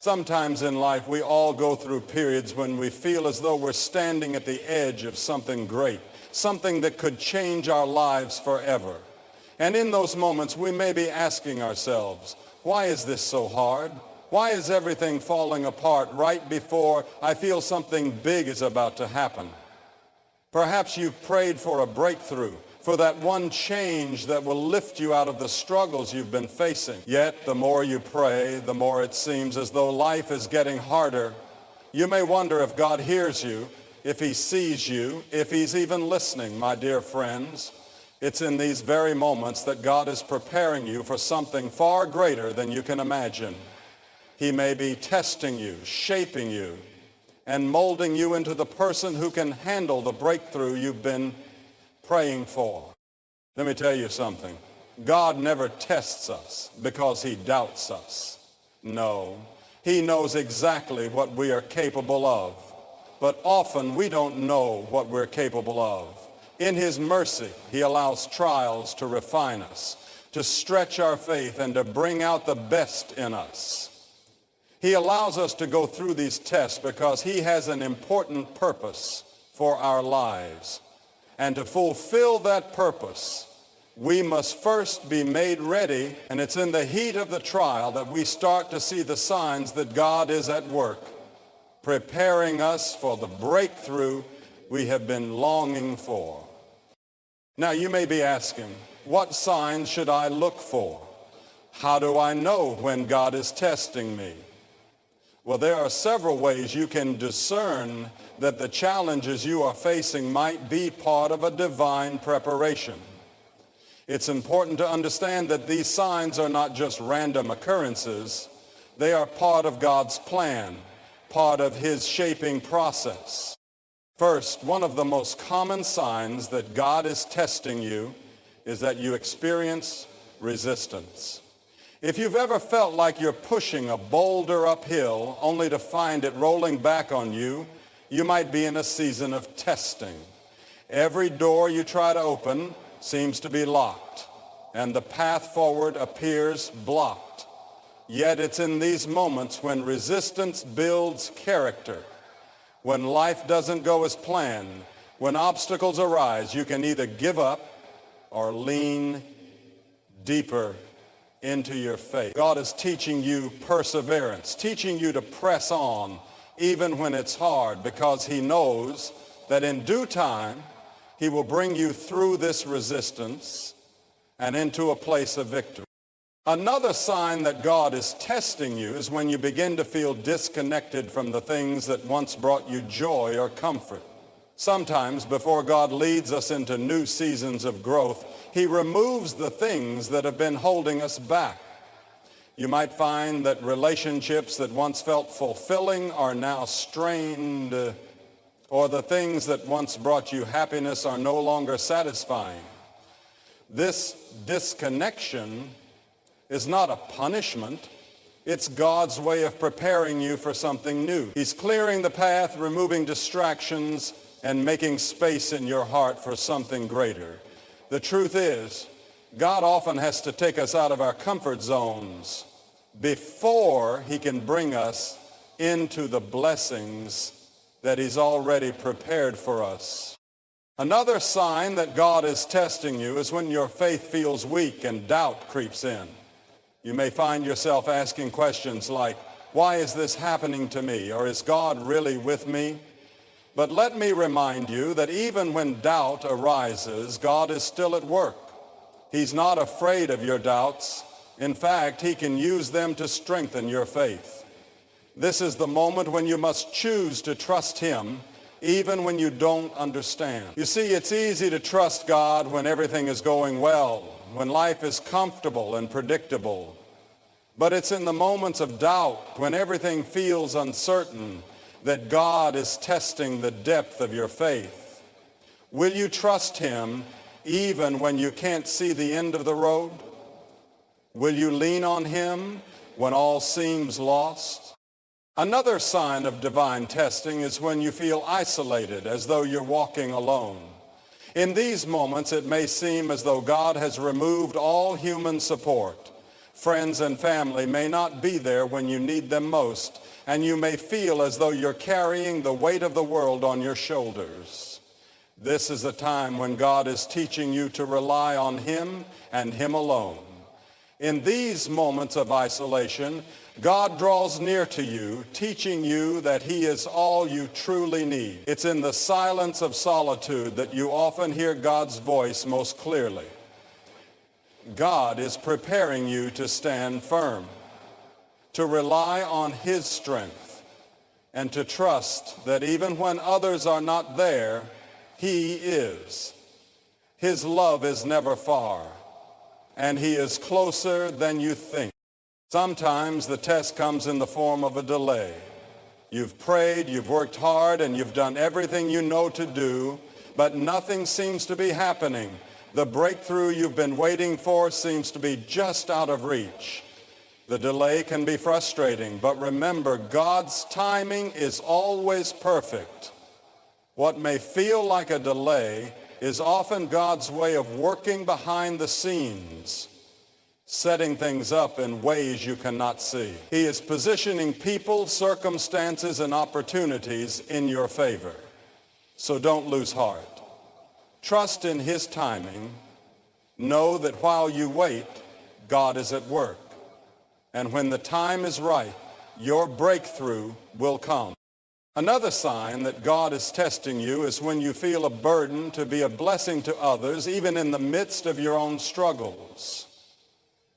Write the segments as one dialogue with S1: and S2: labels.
S1: Sometimes in life we all go through periods when we feel as though we're standing at the edge of something great, something that could change our lives forever. And in those moments we may be asking ourselves, why is this so hard? Why is everything falling apart right before I feel something big is about to happen? Perhaps you've prayed for a breakthrough, for that one change that will lift you out of the struggles you've been facing. Yet, the more you pray, the more it seems as though life is getting harder. You may wonder if God hears you, if he sees you, if he's even listening, my dear friends. It's in these very moments that God is preparing you for something far greater than you can imagine. He may be testing you, shaping you, and molding you into the person who can handle the breakthrough you've been praying for. Let me tell you something. God never tests us because he doubts us. No, he knows exactly what we are capable of. But often we don't know what we're capable of. In his mercy, he allows trials to refine us, to stretch our faith, and to bring out the best in us. He allows us to go through these tests because he has an important purpose for our lives. And to fulfill that purpose, we must first be made ready, and it's in the heat of the trial that we start to see the signs that God is at work, preparing us for the breakthrough we have been longing for. Now you may be asking, what signs should I look for? How do I know when God is testing me? Well, there are several ways you can discern that the challenges you are facing might be part of a divine preparation. It's important to understand that these signs are not just random occurrences. They are part of God's plan, part of his shaping process. First, one of the most common signs that God is testing you is that you experience resistance. If you've ever felt like you're pushing a boulder uphill only to find it rolling back on you, you might be in a season of testing. Every door you try to open seems to be locked, and the path forward appears blocked. Yet it's in these moments when resistance builds character, when life doesn't go as planned, when obstacles arise, you can either give up or lean deeper into your faith. God is teaching you perseverance, teaching you to press on even when it's hard, because he knows that in due time he will bring you through this resistance and into a place of victory. Another sign that God is testing you is when you begin to feel disconnected from the things that once brought you joy or comfort. Sometimes before God leads us into new seasons of growth, he removes the things that have been holding us back. You might find that relationships that once felt fulfilling are now strained, or the things that once brought you happiness are no longer satisfying. This disconnection is not a punishment. It's God's way of preparing you for something new. He's clearing the path, removing distractions, and making space in your heart for something greater. The truth is, God often has to take us out of our comfort zones before he can bring us into the blessings that he's already prepared for us. Another sign that God is testing you is when your faith feels weak and doubt creeps in. You may find yourself asking questions like, why is this happening to me? Or is God really with me? But let me remind you that even when doubt arises, God is still at work. He's not afraid of your doubts. In fact, he can use them to strengthen your faith. This is the moment when you must choose to trust him, even when you don't understand. You see, it's easy to trust God when everything is going well, when life is comfortable and predictable. But it's in the moments of doubt, when everything feels uncertain, that God is testing the depth of your faith. Will you trust him even when you can't see the end of the road? Will you lean on him when all seems lost? Another sign of divine testing is when you feel isolated, as though you're walking alone. In these moments, it may seem as though God has removed all human support. Friends and family may not be there when you need them most, and you may feel as though you're carrying the weight of the world on your shoulders. This is a time when God is teaching you to rely on Him and Him alone. In these moments of isolation, God draws near to you, teaching you that He is all you truly need. It's in the silence of solitude that you often hear God's voice most clearly. God is preparing you to stand firm, to rely on His strength, and to trust that even when others are not there, He is. His love is never far, and He is closer than you think. Sometimes the test comes in the form of a delay. You've prayed, you've worked hard, and you've done everything you know to do, but nothing seems to be happening. The breakthrough you've been waiting for seems to be just out of reach. The delay can be frustrating, but remember, God's timing is always perfect. What may feel like a delay is often God's way of working behind the scenes, setting things up in ways you cannot see. He is positioning people, circumstances, and opportunities in your favor. So don't lose heart. Trust in His timing. Know that while you wait, God is at work. And when the time is right, your breakthrough will come. Another sign that God is testing you is when you feel a burden to be a blessing to others, even in the midst of your own struggles.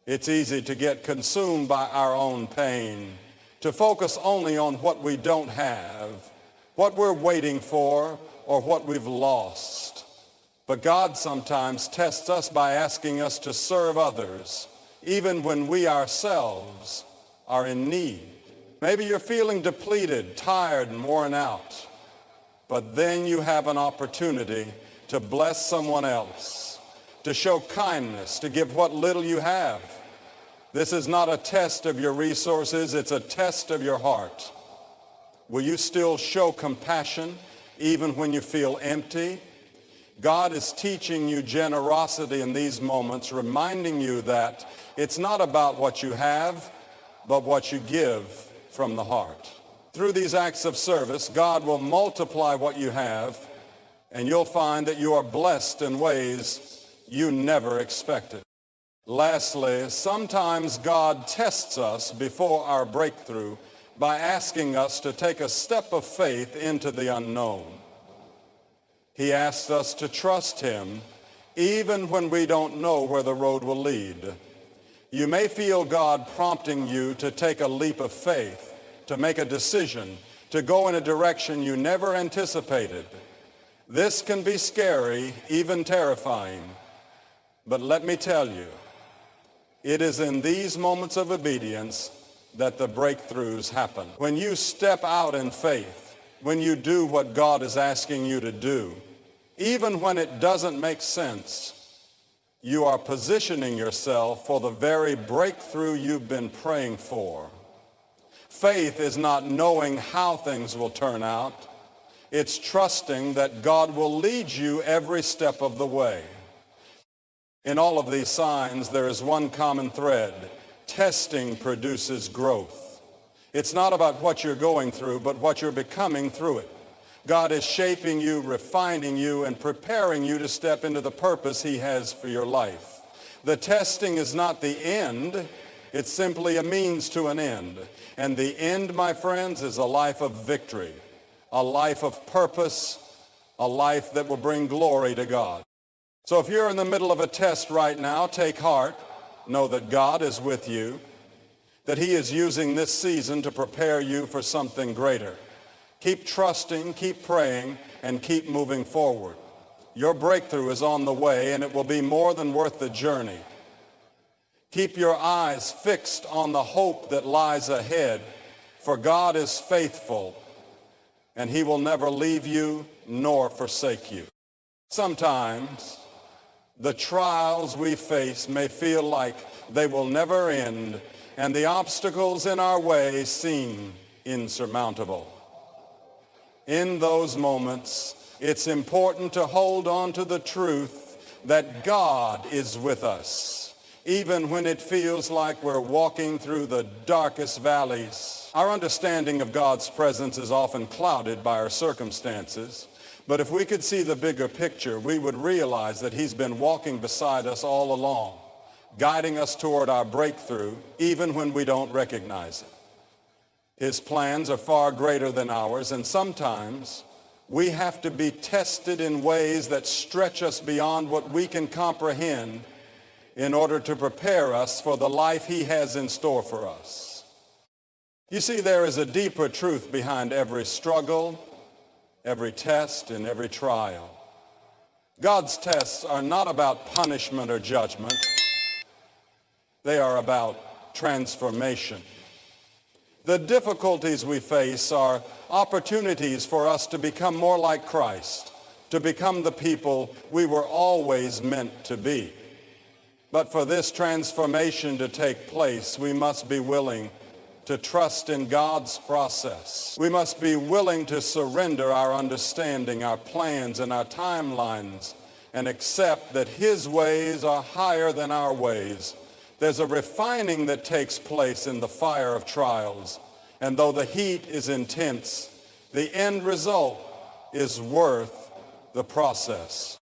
S1: It's easy to get consumed by our own pain, to focus only on what we don't have, what we're waiting for, or what we've lost. But God sometimes tests us by asking us to serve others, even when we ourselves are in need. Maybe you're feeling depleted, tired, and worn out, but then you have an opportunity to bless someone else, to show kindness, to give what little you have. This is not a test of your resources, it's a test of your heart. Will you still show compassion even when you feel empty? God is teaching you generosity in these moments, reminding you that it's not about what you have, but what you give from the heart. Through these acts of service, God will multiply what you have, and you'll find that you are blessed in ways you never expected. Lastly, sometimes God tests us before our breakthrough by asking us to take a step of faith into the unknown. He asks us to trust Him even when we don't know where the road will lead. You may feel God prompting you to take a leap of faith, to make a decision, to go in a direction you never anticipated. This can be scary, even terrifying. But let me tell you, it is in these moments of obedience that the breakthroughs happen. When you step out in faith, when you do what God is asking you to do, even when it doesn't make sense, you are positioning yourself for the very breakthrough you've been praying for. Faith is not knowing how things will turn out. It's trusting that God will lead you every step of the way. In all of these signs, there is one common thread. Testing produces growth. It's not about what you're going through, but what you're becoming through it. God is shaping you, refining you, and preparing you to step into the purpose He has for your life. The testing is not the end. It's simply a means to an end. And the end, my friends, is a life of victory, a life of purpose, a life that will bring glory to God. So if you're in the middle of a test right now, take heart. Know that God is with you, that He is using this season to prepare you for something greater. Keep trusting, keep praying, and keep moving forward. Your breakthrough is on the way, and it will be more than worth the journey. Keep your eyes fixed on the hope that lies ahead, for God is faithful, and He will never leave you nor forsake you. Sometimes the trials we face may feel like they will never end, and the obstacles in our way seem insurmountable. In those moments, it's important to hold on to the truth that God is with us. even when it feels like we're walking through the darkest valleys. Our understanding of God's presence is often clouded by our circumstances, but if we could see the bigger picture, we would realize that he's been walking beside us all along, guiding us toward our breakthrough, even when we don't recognize it. His plans are far greater than ours, and sometimes we have to be tested in ways that stretch us beyond what we can comprehend in order to prepare us for the life he has in store for us. You see, there is a deeper truth behind every struggle, every test, and every trial. God's tests are not about punishment or judgment. They are about transformation. The difficulties we face are opportunities for us to become more like Christ, to become the people we were always meant to be. But for this transformation to take place, we must be willing to trust in God's process. We must be willing to surrender our understanding, our plans, and our timelines, and accept that his ways are higher than our ways. There's a refining that takes place in the fire of trials, and though the heat is intense, the end result is worth the process.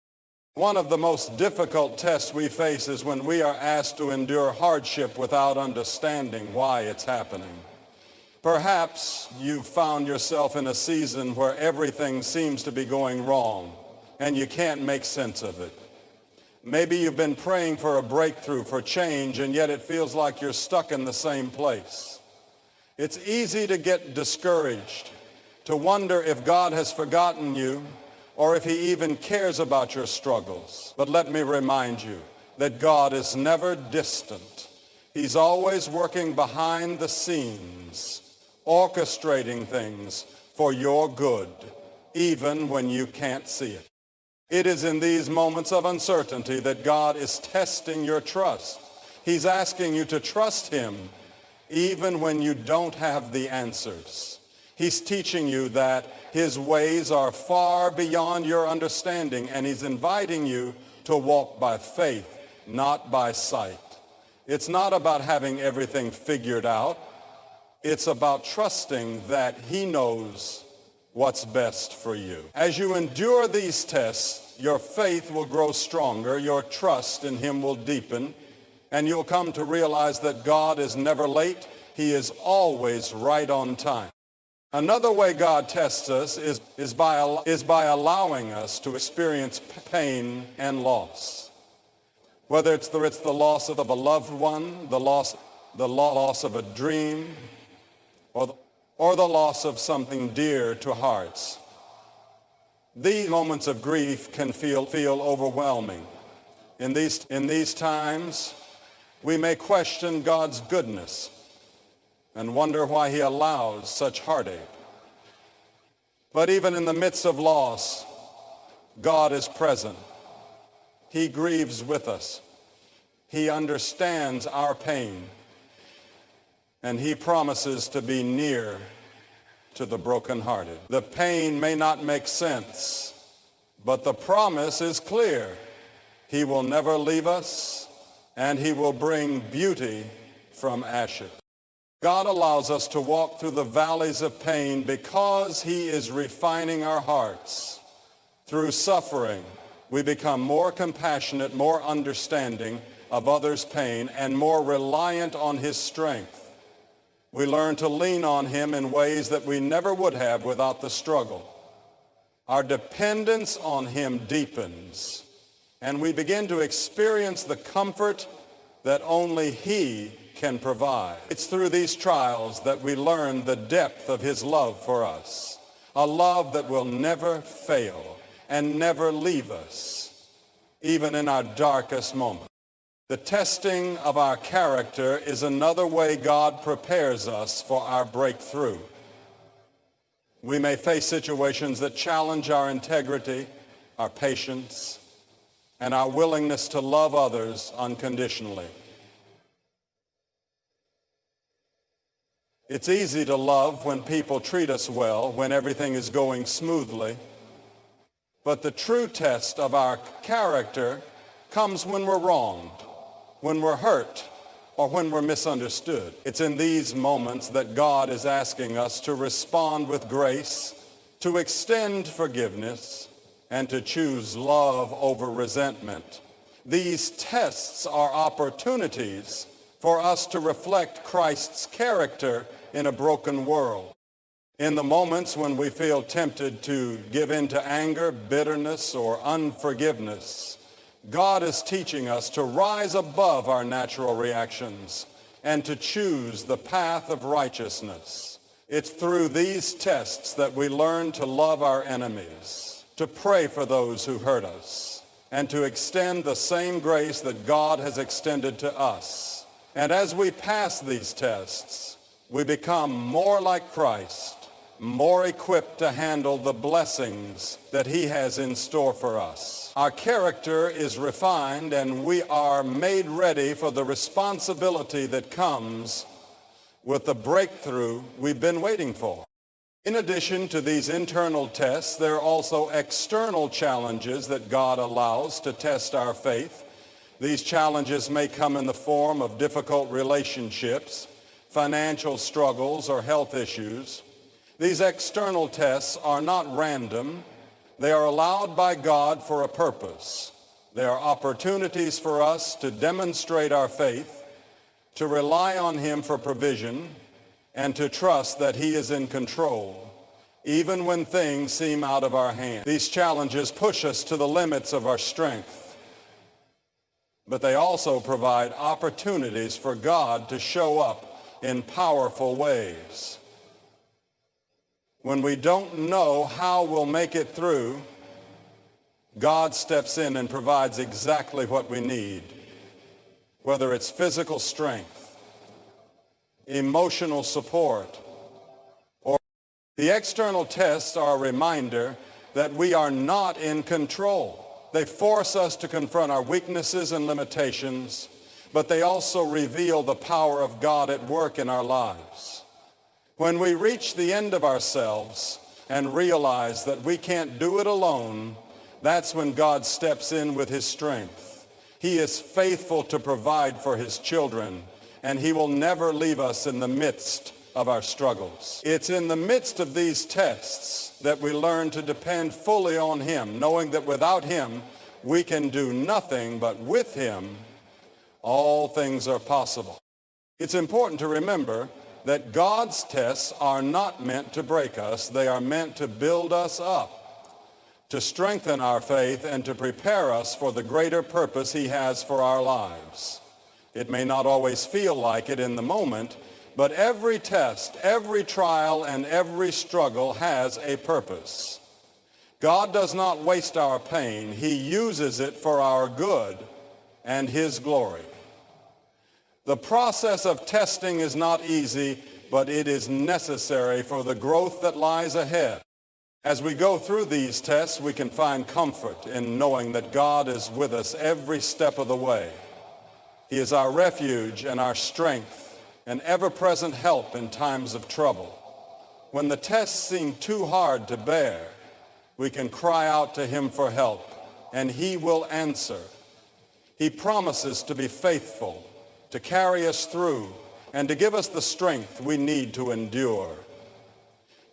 S1: One of the most difficult tests we face is when we are asked to endure hardship without understanding why it's happening. Perhaps you've found yourself in a season where everything seems to be going wrong and you can't make sense of it. Maybe you've been praying for a breakthrough, for change, and yet it feels like you're stuck in the same place. It's easy to get discouraged, to wonder if God has forgotten you, or if he even cares about your struggles. But let me remind you that God is never distant. He's always working behind the scenes, orchestrating things for your good, even when you can't see it. It is in these moments of uncertainty that God is testing your trust. He's asking you to trust him even when you don't have the answers. He's teaching you that his ways are far beyond your understanding, and he's inviting you to walk by faith, not by sight. It's not about having everything figured out. It's about trusting that he knows what's best for you. As you endure these tests, your faith will grow stronger, your trust in him will deepen, and you'll come to realize that God is never late. He is always right on time. Another way God tests us is by allowing us to experience pain and loss. Whether it's the loss of a loved one, the loss of a dream, or the loss of something dear to hearts. These moments of grief can feel overwhelming. In these times, we may question God's goodness and wonder why he allows such heartache. But even in the midst of loss, God is present. He grieves with us. He understands our pain, and he promises to be near to the brokenhearted. The pain may not make sense, but the promise is clear. He will never leave us, and he will bring beauty from ashes. God allows us to walk through the valleys of pain because he is refining our hearts. Through suffering, we become more compassionate, more understanding of others' pain, and more reliant on his strength. We learn to lean on him in ways that we never would have without the struggle. Our dependence on him deepens, and we begin to experience the comfort that only he can provide. It's through these trials that we learn the depth of his love for us, a love that will never fail and never leave us, even in our darkest moments. The testing of our character is another way God prepares us for our breakthrough. We may face situations that challenge our integrity, our patience, and our willingness to love others unconditionally. It's easy to love when people treat us well, when everything is going smoothly. But the true test of our character comes when we're wronged, when we're hurt, or when we're misunderstood. It's in these moments that God is asking us to respond with grace, to extend forgiveness, and to choose love over resentment. These tests are opportunities for us to reflect Christ's character in a broken world. In the moments when we feel tempted to give in to anger, bitterness, or unforgiveness, God is teaching us to rise above our natural reactions and to choose the path of righteousness. It's through these tests that we learn to love our enemies, to pray for those who hurt us, and to extend the same grace that God has extended to us. And as we pass these tests, we become more like Christ, more equipped to handle the blessings that he has in store for us. Our character is refined, and we are made ready for the responsibility that comes with the breakthrough we've been waiting for. In addition to these internal tests, there are also external challenges that God allows to test our faith. These challenges may come in the form of difficult relationships, financial struggles, or health issues. These external tests are not random. They are allowed by God for a purpose. They are opportunities for us to demonstrate our faith, to rely on him for provision, and to trust that he is in control, even when things seem out of our hands. These challenges push us to the limits of our strength, but they also provide opportunities for God to show up in powerful ways. When we don't know how we'll make it through, God steps in and provides exactly what we need, whether it's physical strength, emotional support, or the external tests are a reminder that we are not in control. They force us to confront our weaknesses and limitations, but they also reveal the power of God at work in our lives. When we reach the end of ourselves and realize that we can't do it alone, that's when God steps in with his strength. He is faithful to provide for his children, and he will never leave us in the midst of our struggles. It's in the midst of these tests that we learn to depend fully on him, knowing that without him we can do nothing, but with him all things are possible. It's important to remember that God's tests are not meant to break us. They are meant to build us up, to strengthen our faith, and to prepare us for the greater purpose he has for our lives. It may not always feel like it in the moment, but every test, every trial, and every struggle has a purpose. God does not waste our pain. He uses it for our good and his glory. The process of testing is not easy, but it is necessary for the growth that lies ahead. As we go through these tests, we can find comfort in knowing that God is with us every step of the way. He is our refuge and our strength, an ever-present help in times of trouble. When the tests seem too hard to bear, we can cry out to him for help, and he will answer. He promises to be faithful, to carry us through, and to give us the strength we need to endure.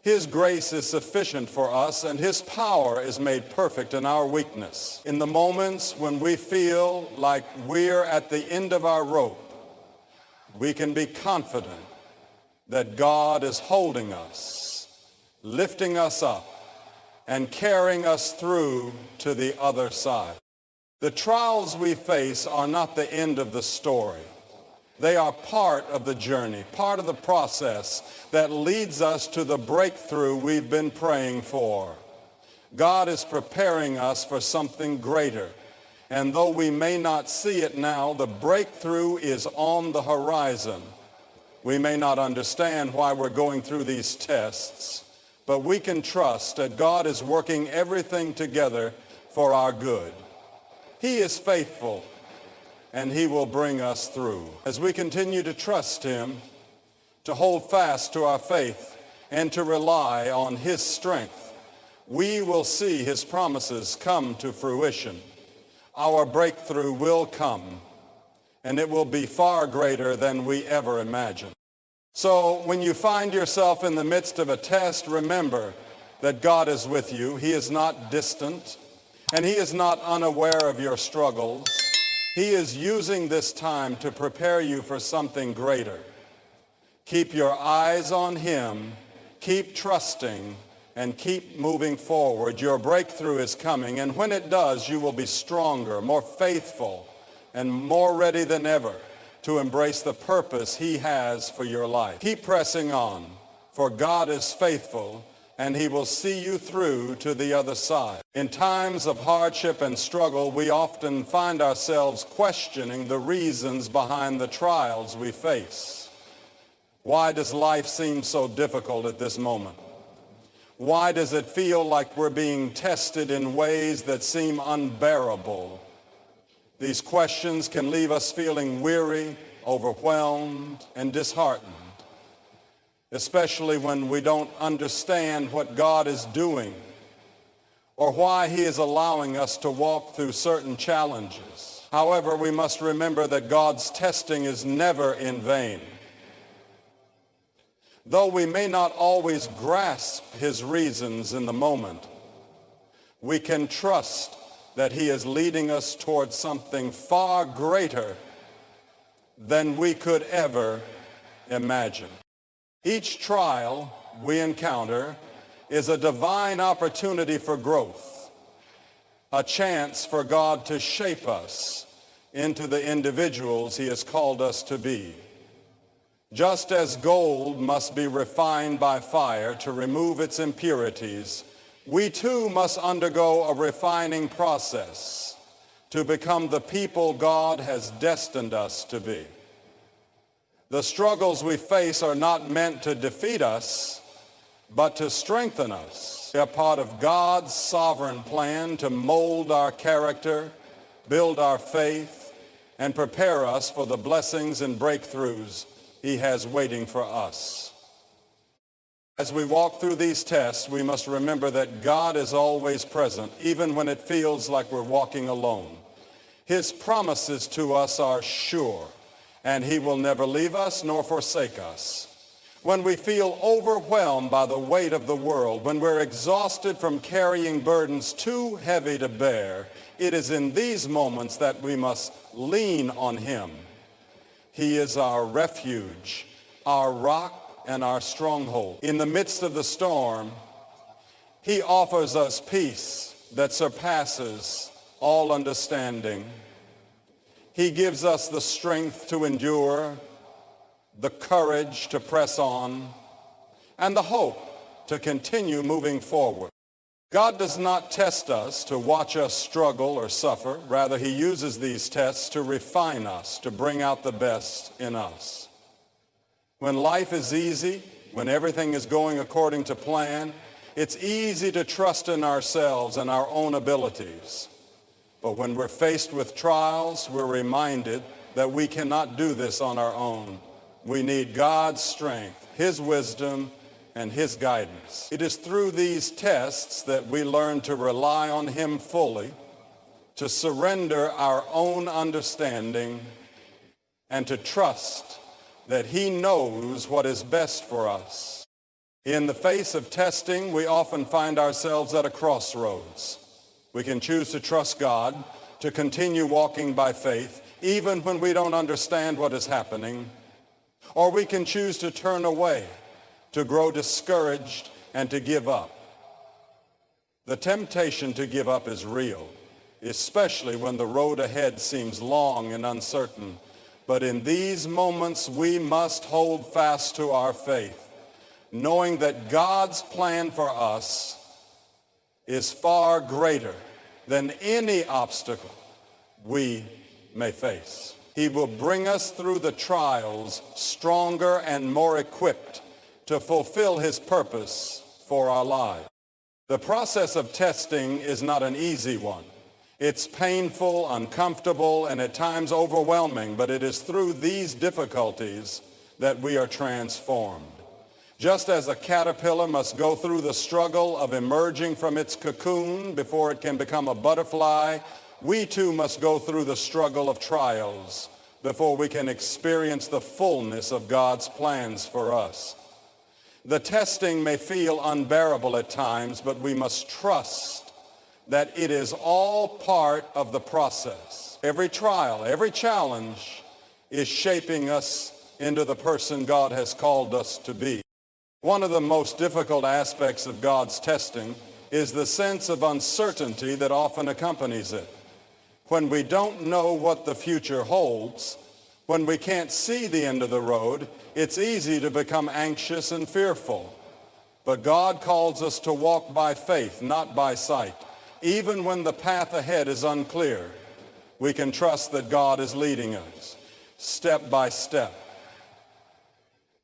S1: His grace is sufficient for us, and his power is made perfect in our weakness. In the moments when we feel like we're at the end of our rope, we can be confident that God is holding us, lifting us up, and carrying us through to the other side. The trials we face are not the end of the story. They are part of the journey, part of the process that leads us to the breakthrough we've been praying for. God is preparing us for something greater, and though we may not see it now, the breakthrough is on the horizon. We may not understand why we're going through these tests, but we can trust that God is working everything together for our good. He is faithful, and he will bring us through. As we continue to trust him, to hold fast to our faith, and to rely on his strength, we will see his promises come to fruition. Our breakthrough will come, and it will be far greater than we ever imagined. So when you find yourself in the midst of a test, remember that God is with you. He is not distant, and he is not unaware of your struggles. He is using this time to prepare you for something greater. Keep your eyes on him, keep trusting, and keep moving forward. Your breakthrough is coming, and when it does, you will be stronger, more faithful, and more ready than ever to embrace the purpose he has for your life. Keep pressing on, for God is faithful, and he will see you through to the other side. In times of hardship and struggle, we often find ourselves questioning the reasons behind the trials we face. Why does life seem so difficult at this moment? Why does it feel like we're being tested in ways that seem unbearable? These questions can leave us feeling weary, overwhelmed, and disheartened, especially when we don't understand what God is doing or why he is allowing us to walk through certain challenges. However, we must remember that God's testing is never in vain. Though we may not always grasp his reasons in the moment, we can trust that he is leading us towards something far greater than we could ever imagine. Each trial we encounter is a divine opportunity for growth, a chance for God to shape us into the individuals he has called us to be. Just as gold must be refined by fire to remove its impurities, we too must undergo a refining process to become the people God has destined us to be. The struggles we face are not meant to defeat us, but to strengthen us. They are part of God's sovereign plan to mold our character, build our faith, and prepare us for the blessings and breakthroughs he has waiting for us. As we walk through these tests, we must remember that God is always present, even when it feels like we're walking alone. His promises to us are sure, and he will never leave us nor forsake us. When we feel overwhelmed by the weight of the world, when we're exhausted from carrying burdens too heavy to bear, it is in these moments that we must lean on him. He is our refuge, our rock, and our stronghold. In the midst of the storm, he offers us peace that surpasses all understanding. He gives us the strength to endure, the courage to press on, and the hope to continue moving forward. God does not test us to watch us struggle or suffer. Rather, he uses these tests to refine us, to bring out the best in us. When life is easy, when everything is going according to plan, it's easy to trust in ourselves and our own abilities. But when we're faced with trials, we're reminded that we cannot do this on our own. We need God's strength, his wisdom, and his guidance. It is through these tests that we learn to rely on him fully, to surrender our own understanding, and to trust that he knows what is best for us. In the face of testing, we often find ourselves at a crossroads. We can choose to trust God, to continue walking by faith, even when we don't understand what is happening, or we can choose to turn away, to grow discouraged, and to give up. The temptation to give up is real, especially when the road ahead seems long and uncertain. But in these moments, we must hold fast to our faith, knowing that God's plan for us is far greater than any obstacle we may face. He will bring us through the trials stronger and more equipped to fulfill his purpose for our lives. The process of testing is not an easy one. It's painful, uncomfortable, and at times overwhelming, but it is through these difficulties that we are transformed. Just as a caterpillar must go through the struggle of emerging from its cocoon before it can become a butterfly, we too must go through the struggle of trials before we can experience the fullness of God's plans for us. The testing may feel unbearable at times, but we must trust that it is all part of the process. Every trial, every challenge is shaping us into the person God has called us to be. One of the most difficult aspects of God's testing is the sense of uncertainty that often accompanies it. When we don't know what the future holds, when we can't see the end of the road, it's easy to become anxious and fearful. But God calls us to walk by faith, not by sight. Even when the path ahead is unclear, we can trust that God is leading us step by step.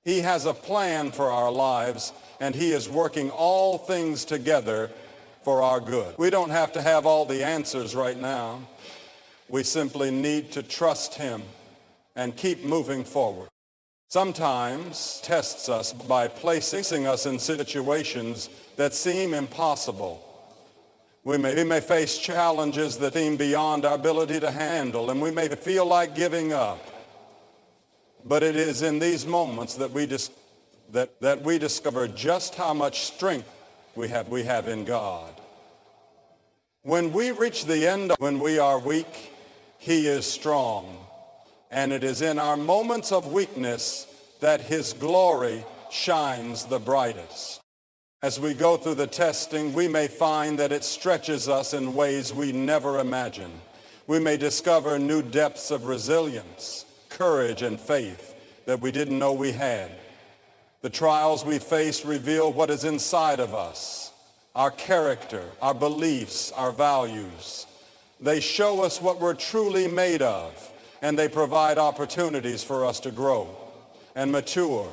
S1: He has a plan for our lives, and He is working all things together for our good. We don't have to have all the answers right now. We simply need to trust Him and keep moving forward. Sometimes tests us by placing us in situations that seem impossible. We may face challenges that seem beyond our ability to handle, and we may feel like giving up. But it is in these moments that we discover just how much strength we have in God. When we reach the end, when we are weak, He is strong. And it is in our moments of weakness that His glory shines the brightest. As we go through the testing, we may find that it stretches us in ways we never imagined. We may discover new depths of resilience, courage, and faith that we didn't know we had. The trials we face reveal what is inside of us, our character, our beliefs, our values. They show us what we're truly made of, and they provide opportunities for us to grow and mature.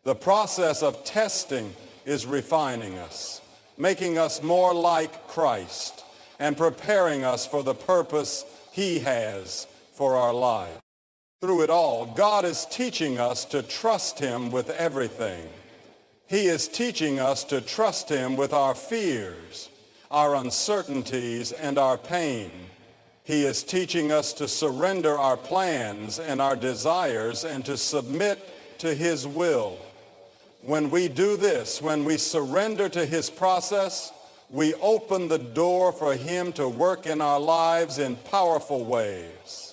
S1: The process of testing is refining us, making us more like Christ, and preparing us for the purpose He has for our lives. Through it all, God is teaching us to trust Him with everything. He is teaching us to trust Him with our fears, our uncertainties, and our pain. He is teaching us to surrender our plans and our desires and to submit to His will. When we do this, when we surrender to His process, we open the door for Him to work in our lives in powerful ways.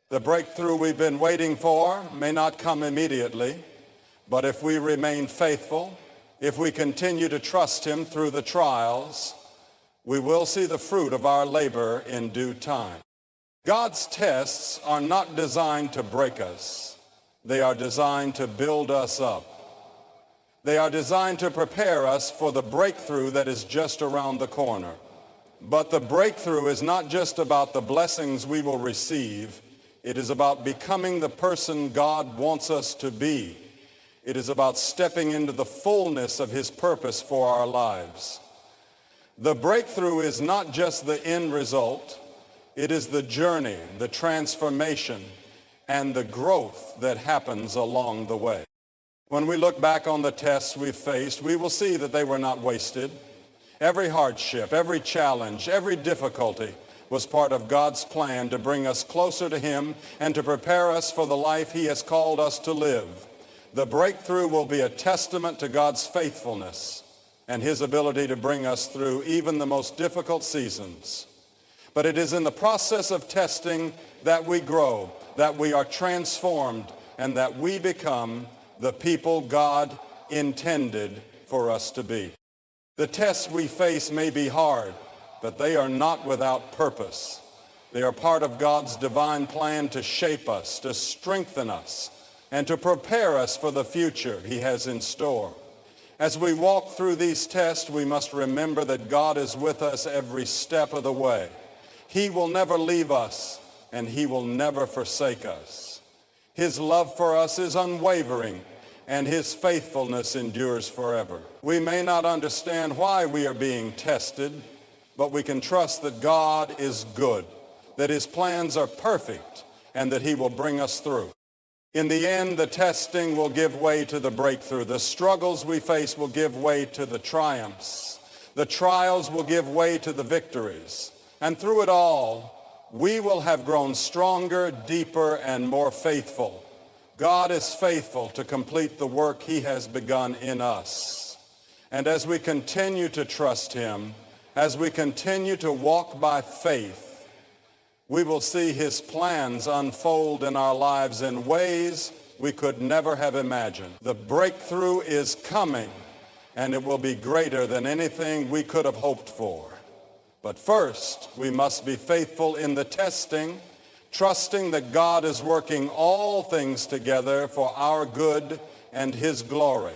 S1: The breakthrough we've been waiting for may not come immediately, but if we remain faithful, if we continue to trust Him through the trials, we will see the fruit of our labor in due time. God's tests are not designed to break us. They are designed to build us up. They are designed to prepare us for the breakthrough that is just around the corner. But the breakthrough is not just about the blessings we will receive. It is about becoming the person God wants us to be. It is about stepping into the fullness of His purpose for our lives. The breakthrough is not just the end result. It is the journey, the transformation, and the growth that happens along the way. When we look back on the tests we've faced, we will see that they were not wasted. Every hardship, every challenge, every difficulty was part of God's plan to bring us closer to Him and to prepare us for the life He has called us to live. The breakthrough will be a testament to God's faithfulness and His ability to bring us through even the most difficult seasons. But it is in the process of testing that we grow, that we are transformed, and that we become the people God intended for us to be. The tests we face may be hard, but they are not without purpose. They are part of God's divine plan to shape us, to strengthen us, and to prepare us for the future he has in store. As we walk through these tests, we must remember that God is with us every step of the way. He will never leave us, and he will never forsake us. His love for us is unwavering, and his faithfulness endures forever. We may not understand why we are being tested, but we can trust that God is good, that his plans are perfect, and that he will bring us through. In the end, the testing will give way to the breakthrough. The struggles we face will give way to the triumphs. The trials will give way to the victories. And through it all, we will have grown stronger, deeper, and more faithful. God is faithful to complete the work he has begun in us. And as we continue to trust him, as we continue to walk by faith, we will see his plans unfold in our lives in ways we could never have imagined. The breakthrough is coming, and it will be greater than anything we could have hoped for. But first, we must be faithful in the testing, trusting that God is working all things together for our good and his glory.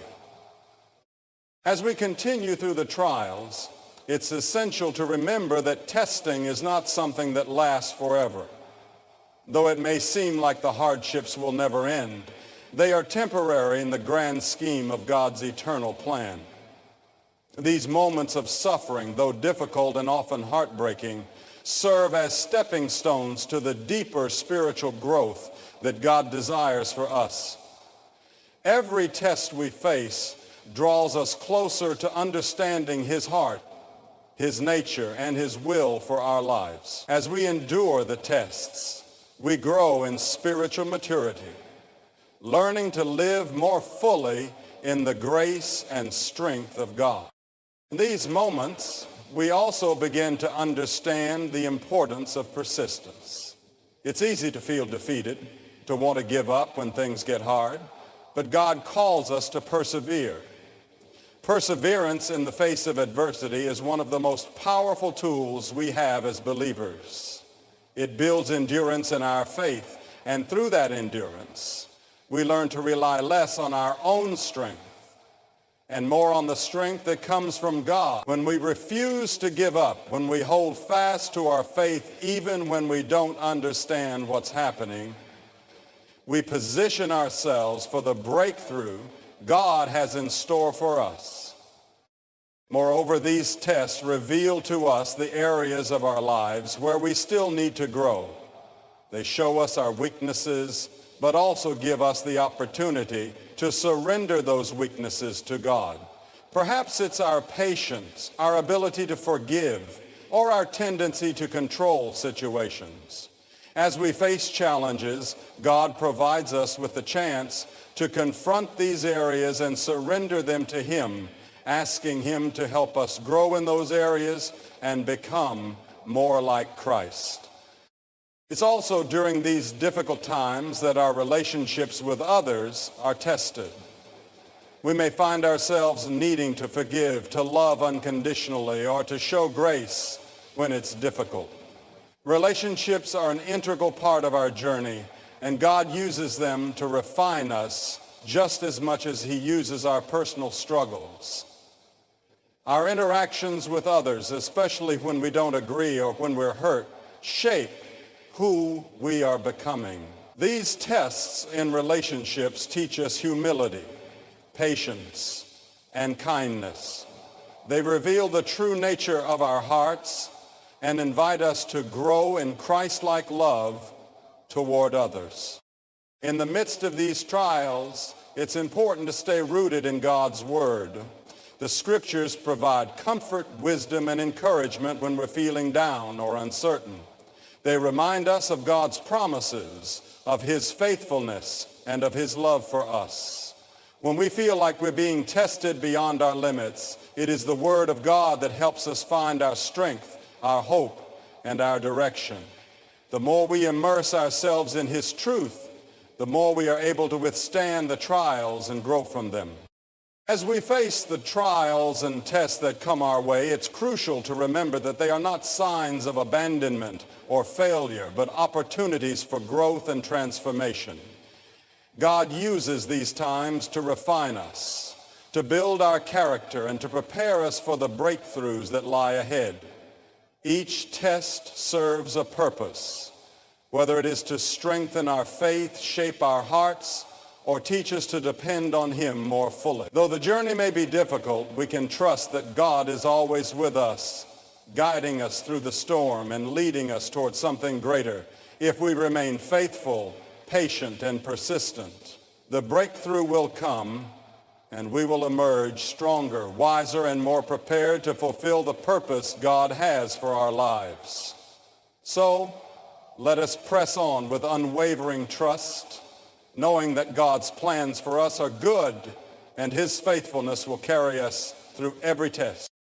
S1: As we continue through the trials, it's essential to remember that testing is not something that lasts forever. Though it may seem like the hardships will never end, they are temporary in the grand scheme of God's eternal plan. These moments of suffering, though difficult and often heartbreaking, serve as stepping stones to the deeper spiritual growth that God desires for us. Every test we face draws us closer to understanding his heart, his nature, and his will for our lives. As we endure the tests, we grow in spiritual maturity, learning to live more fully in the grace and strength of God. In these moments, we also begin to understand the importance of persistence. It's easy to feel defeated, to want to give up when things get hard, but God calls us to persevere. Perseverance in the face of adversity is one of the most powerful tools we have as believers. It builds endurance in our faith, and through that endurance, we learn to rely less on our own strength and more on the strength that comes from God. When we refuse to give up, when we hold fast to our faith even when we don't understand what's happening, we position ourselves for the breakthrough God has in store for us. Moreover, these tests reveal to us the areas of our lives where we still need to grow. They show us our weaknesses, but also give us the opportunity to surrender those weaknesses to God. Perhaps it's our patience, our ability to forgive, or our tendency to control situations. As we face challenges, God provides us with the chance to confront these areas and surrender them to him, asking him to help us grow in those areas and become more like Christ. It's also during these difficult times that our relationships with others are tested. We may find ourselves needing to forgive, to love unconditionally, or to show grace when it's difficult. Relationships are an integral part of our journey, and God uses them to refine us just as much as he uses our personal struggles. Our interactions with others, especially when we don't agree or when we're hurt, shape who we are becoming. These tests in relationships teach us humility, patience, and kindness. They reveal the true nature of our hearts and invite us to grow in Christ-like love toward others. In the midst of these trials, it's important to stay rooted in God's Word. The Scriptures provide comfort, wisdom, and encouragement when we're feeling down or uncertain. They remind us of God's promises, of his faithfulness, and of his love for us. When we feel like we're being tested beyond our limits, it is the Word of God that helps us find our strength, our hope, and our direction. The more we immerse ourselves in his truth, the more we are able to withstand the trials and grow from them. As we face the trials and tests that come our way, it's crucial to remember that they are not signs of abandonment or failure, but opportunities for growth and transformation. God uses these times to refine us, to build our character, and to prepare us for the breakthroughs that lie ahead. Each test serves a purpose, whether it is to strengthen our faith, shape our hearts, or teach us to depend on Him more fully. Though the journey may be difficult, we can trust that God is always with us, guiding us through the storm and leading us towards something greater if we remain faithful, patient, and persistent. The breakthrough will come, and we will emerge stronger, wiser, and more prepared to fulfill the purpose God has for our lives. So, let us press on with unwavering trust, knowing that God's plans for us are good, and His faithfulness will carry us through every test.